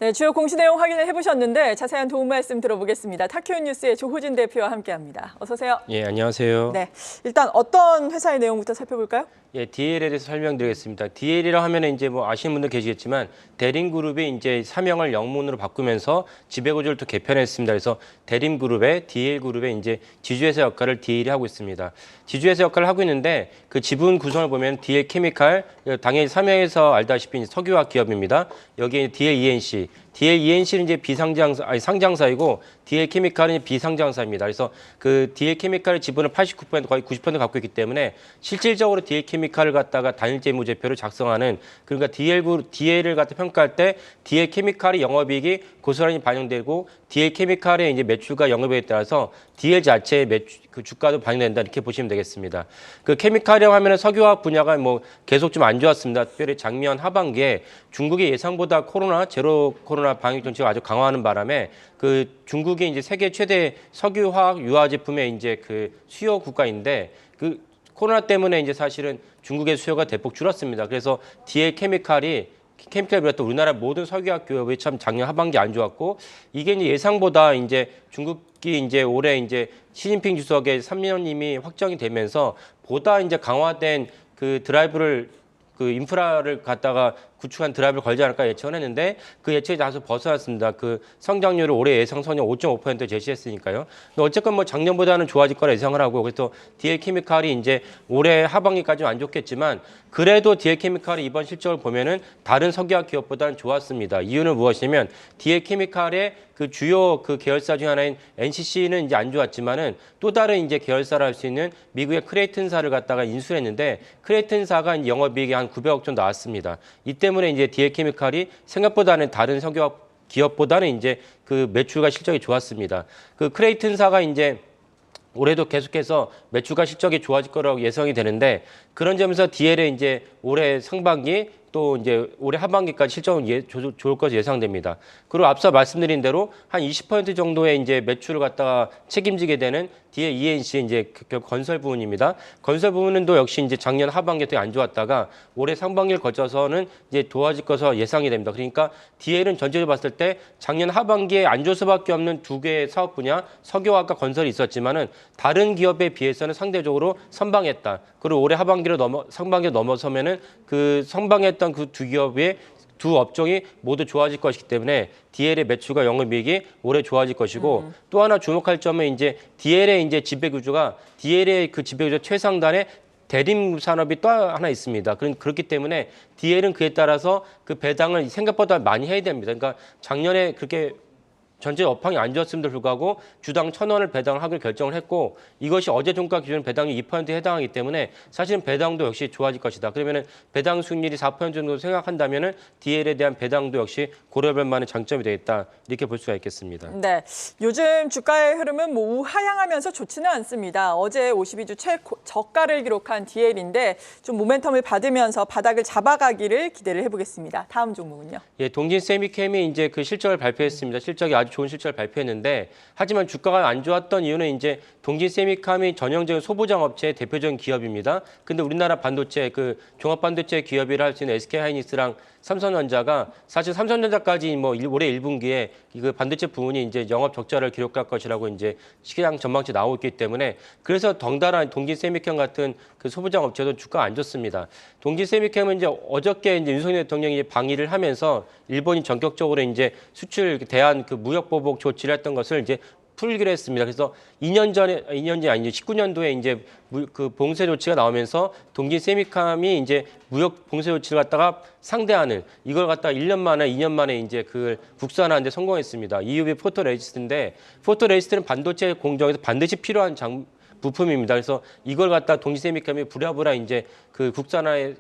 네, 주요 공시 내용 확인을 해보셨는데 자세한 도움 말씀 들어보겠습니다. 타큐온 뉴스의 조호진 대표와 함께합니다. 어서 오세요. 예, 안녕하세요. 네, 일단 어떤 회사의 내용부터 살펴볼까요? 예, DL에 대해서 설명드리겠습니다. DL이라 하면 이제 뭐 아시는 분들 계시겠지만 대림그룹이 이제 사명을 영문으로 바꾸면서 지배구조를 또 개편했습니다. 그래서 대림그룹의 DL그룹의 이제 지주회사 역할을 DL이 하고 있습니다. 지주회사 역할을 하고 있는데 그 지분 구성을 보면 DL 케미칼, 당연히 사명에서 알다시피 석유화학 기업입니다. 여기에 DL ENC, DL ENC는 이제 상장사이고 DL 케미칼은 비상장사입니다. 그래서 그 DL 케미칼의 지분을 89% 거의 90% 갖고 있기 때문에 실질적으로 DL 케미칼을 갖다가 단일 재무제표를 작성하는, 그러니까 DL을 갖다 평가할 때 DL 케미칼의 영업이익이 고스란히 반영되고 DL 케미칼의 이제 매출과 영업이익에 따라서 DL 자체의 그 주가도 반영된다, 이렇게 보시면 되겠습니다. 그 케미칼이라고 하면은 석유화학 분야가 뭐 계속 좀 안 좋았습니다. 특별히 작년 하반기에 중국이 예상보다 제로 코로나 방역 정책을 아주 강화하는 바람에 그 중국이 이제 세계 최대 석유화학 유화 제품의 이제 그 수요 국가인데 그 코로나 때문에 이제 사실은 중국의 수요가 대폭 줄었습니다. 그래서 DL 케미칼이 비롯한 우리나라 모든 석유화학 기업이 참 작년 하반기 안 좋았고, 이게 이제 예상보다 이제 중국이 이제 올해 이제 시진핑 주석의 3년임이 확정이 되면서 보다 이제 강화된 그 그 인프라를 갖다가 구축한 드라이브를 걸지 않을까 예측을 했는데 그 예측이 다소 벗어났습니다. 그 성장률을 올해 예상 성장 5.5% 제시했으니까요. 근데 어쨌건 뭐 작년보다는 좋아질 거라 예상을 하고, 그래서 DL 케미칼이 이제 올해 하반기까지는 안 좋겠지만 그래도 DL 케미칼이 이번 실적을 보면은 다른 석유화학 기업보다는 좋았습니다. 이유는 무엇이냐면 DL 케미칼의 그 주요 그 계열사 중 하나인 NCC는 이제 안 좋았지만은 또 다른 이제 계열사를 할 수 있는 미국의 크레이튼사를 갖다가 인수했는데 크레이튼사가 영업이익이 한 900억 정도 나왔습니다. 이때문에 이제 DL 케미칼이 생각보다는 다른 석유화학 기업보다는 이제 그 매출과 실적이 좋았습니다. 그 크레이튼사가 이제 올해도 계속해서 매출과 실적이 좋아질 거라고 예상이 되는데, 그런 점에서 DL의 이제 올해 상반기 또 이제 올해 하반기까지 실적은 좋을 것으로 예상됩니다. 그리고 앞서 말씀드린 대로 한 20% 정도의 이제 매출을 갖다가 책임지게 되는 DL ENC 이제 건설 부분입니다. 건설 부분은 또 역시 이제 작년 하반기에 되게 안 좋았다가 올해 상반기를 거쳐서는 이제 좋아질 것으로 예상이 됩니다. 그러니까 DL은 전체적으로 봤을 때 작년 하반기에 안 좋을 수밖에 없는 두 개의 사업 분야, 석유화학과 건설이 있었지만은 다른 기업에 비해서는 상대적으로 선방했다. 그리고 올해 상반기로 넘어서면은 그 선방했던 그 두 기업의 두 업종이 모두 좋아질 것이기 때문에 DL의 매출과 영업이익이 올해 좋아질 것이고, 또 하나 주목할 점은 이제 DL의 이제 DL의 그 지배구조 최상단에 대림 산업이 또 하나 있습니다. 그렇기 때문에 DL은 그에 따라서 그 배당을 생각보다 많이 해야 됩니다. 그러니까 작년에 그렇게 전체 업황이 안 좋았음에도 불구하고 주당 1,000원을 배당을 하기로 결정을 했고, 이것이 어제 종가 기준 배당이 2%에 해당하기 때문에 사실은 배당도 역시 좋아질 것이다. 그러면은 배당 수익률이 4% 정도 생각한다면은 DL에 대한 배당도 역시 고려할 만한 장점이 되겠다, 이렇게 볼 수가 있겠습니다. 네, 요즘 주가의 흐름은 뭐 우하향하면서 좋지는 않습니다. 어제 52주 최저가를 기록한 DL인데 좀 모멘텀을 받으면서 바닥을 잡아가기를 기대를 해보겠습니다. 다음 종목은요? 예, 동진세미캠이 이제 그 실적을 발표했습니다. 실적이 아주 좋은 실적을 발표했는데, 하지만 주가가 안 좋았던 이유는 이제 동진세미캠이 전형적인 소부장 업체의 대표적인 기업입니다. 근데 우리나라 반도체 그 종합반도체 기업이라 할 수 있는 SK하이닉스랑 삼성전자가 사실 삼성전자까지 뭐 올해 1분기에 그 반도체 부분이 이제 영업 적자를 기록할 것이라고 이제 시장 전망치 나오고 있기 때문에, 그래서 덩달아 동진세미캠 같은 그 소부장 업체도 주가가 안 좋습니다. 동진세미캠은 이제 어저께 이제 윤석열 대통령이 방위를 하면서 일본이 전격적으로 이제 수출 대한 그 무역 보복 조치를 했던 것을 이제 풀기로 했습니다. 그래서 19년도에 이제 그 봉쇄 조치가 나오면서 동진세미캠이 이제 무역 봉쇄 조치를 갖다가 상대하는, 이걸 갖다가 1년 만에 2년 만에 이제 그걸 국산화하는 데 성공했습니다. EUV 포토레지스트인데, 포토레지스트는 반도체 공정에서 반드시 필요한 부품입니다. 그래서 이걸 갖다 동진세미캠이 부랴부랴 이제 그 국산화에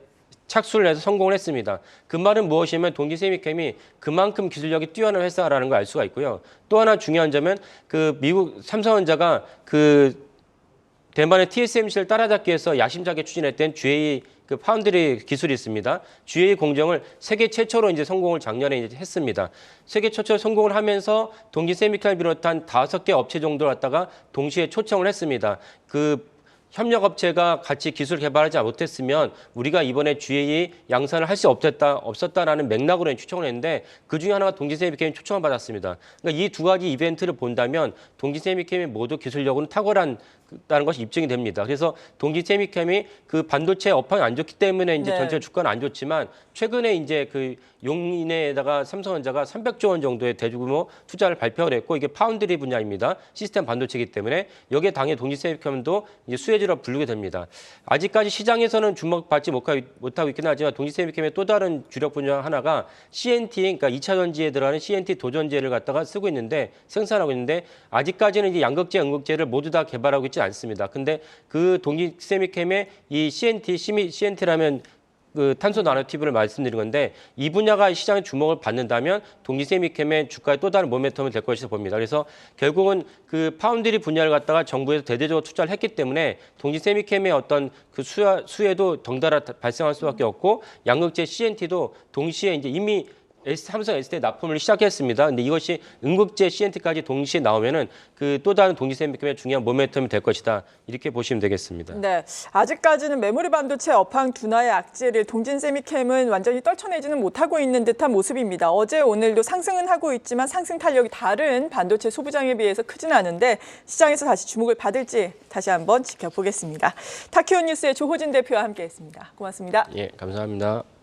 착수를 해서 성공을 했습니다. 그 말은 무엇이냐면 동진세미캠이 그만큼 기술력이 뛰어난 회사라는 걸 알 수가 있고요. 또 하나 중요한 점은 그 미국 삼성전자가 그 대만의 TSMC를 따라잡기 위해서 야심차게 추진했던 GA 그 파운드리 기술이 있습니다. GA 공정을 세계 최초로 이제 성공을 작년에 이제 했습니다. 세계 최초로 성공을 하면서 동진세미캠을 비롯한 5개 업체 정도를 갖다가 동시에 초청을 했습니다. 그 협력업체가 같이 기술 개발하지 못했으면 우리가 이번에 GA 양산을 할 수 없었다라는 맥락으로 추천을 했는데 그중에 하나가 동진세미캠이 초청을 받았습니다. 그러니까 이 두 가지 이벤트를 본다면 동진세미캠이 모두 기술력으로는 탁월하다는 것이 입증이 됩니다. 그래서 동진세미캠이 그 반도체 업황이 안 좋기 때문에 이제 네. 전체 주가는 안 좋지만 최근에 이제 그 용인에다가 삼성전자가 300조 원 정도의 대규모 투자를 발표를 했고 이게 파운드리 분야입니다. 시스템 반도체이기 때문에 여기에 당연히 동진세미캠도 이제 수혜주로 부르게 됩니다. 아직까지 시장에서는 주목받지 못하고 있긴 하지만 동진세미캠의 또 다른 주력 분야 하나가 CNT, 그러니까 2차 전지에 들어가는 CNT 도전지를 갖다가 쓰고 있는데 생산하고 있는데 아직까지는 이제 양극재, 음극재를 모두 다 개발하고 있지 않습니다. 근데 그 동진세미캠의 이 CNT라면 그 탄소 나노튜브를 말씀드린 건데 이 분야가 시장의 주목을 받는다면 동진세미캠의 주가에 또 다른 모멘텀이 될 것이라 봅니다. 그래서 결국은 그 파운드리 분야를 갖다가 정부에서 대대적으로 투자를 했기 때문에 동진세미캠의 어떤 그 수혜도 덩달아 발생할 수밖에 없고 양극재 CNT도 동시에 이제 이미 삼성 SDI 납품을 시작했습니다. 근데 이것이 음극재 CNT까지 동시에 나오면은 그 또 다른 동진세미캠의 중요한 모멘텀이 될 것이다. 이렇게 보시면 되겠습니다. 네, 아직까지는 메모리 반도체 업황 둔화의 악재를 동진세미캠은 완전히 떨쳐내지는 못하고 있는 듯한 모습입니다. 어제 오늘도 상승은 하고 있지만 상승 탄력이 다른 반도체 소부장에 비해서 크진 않은데 시장에서 다시 주목을 받을지 다시 한번 지켜보겠습니다. 타키오 뉴스의 조호진 대표와 함께했습니다. 고맙습니다. 예, 감사합니다.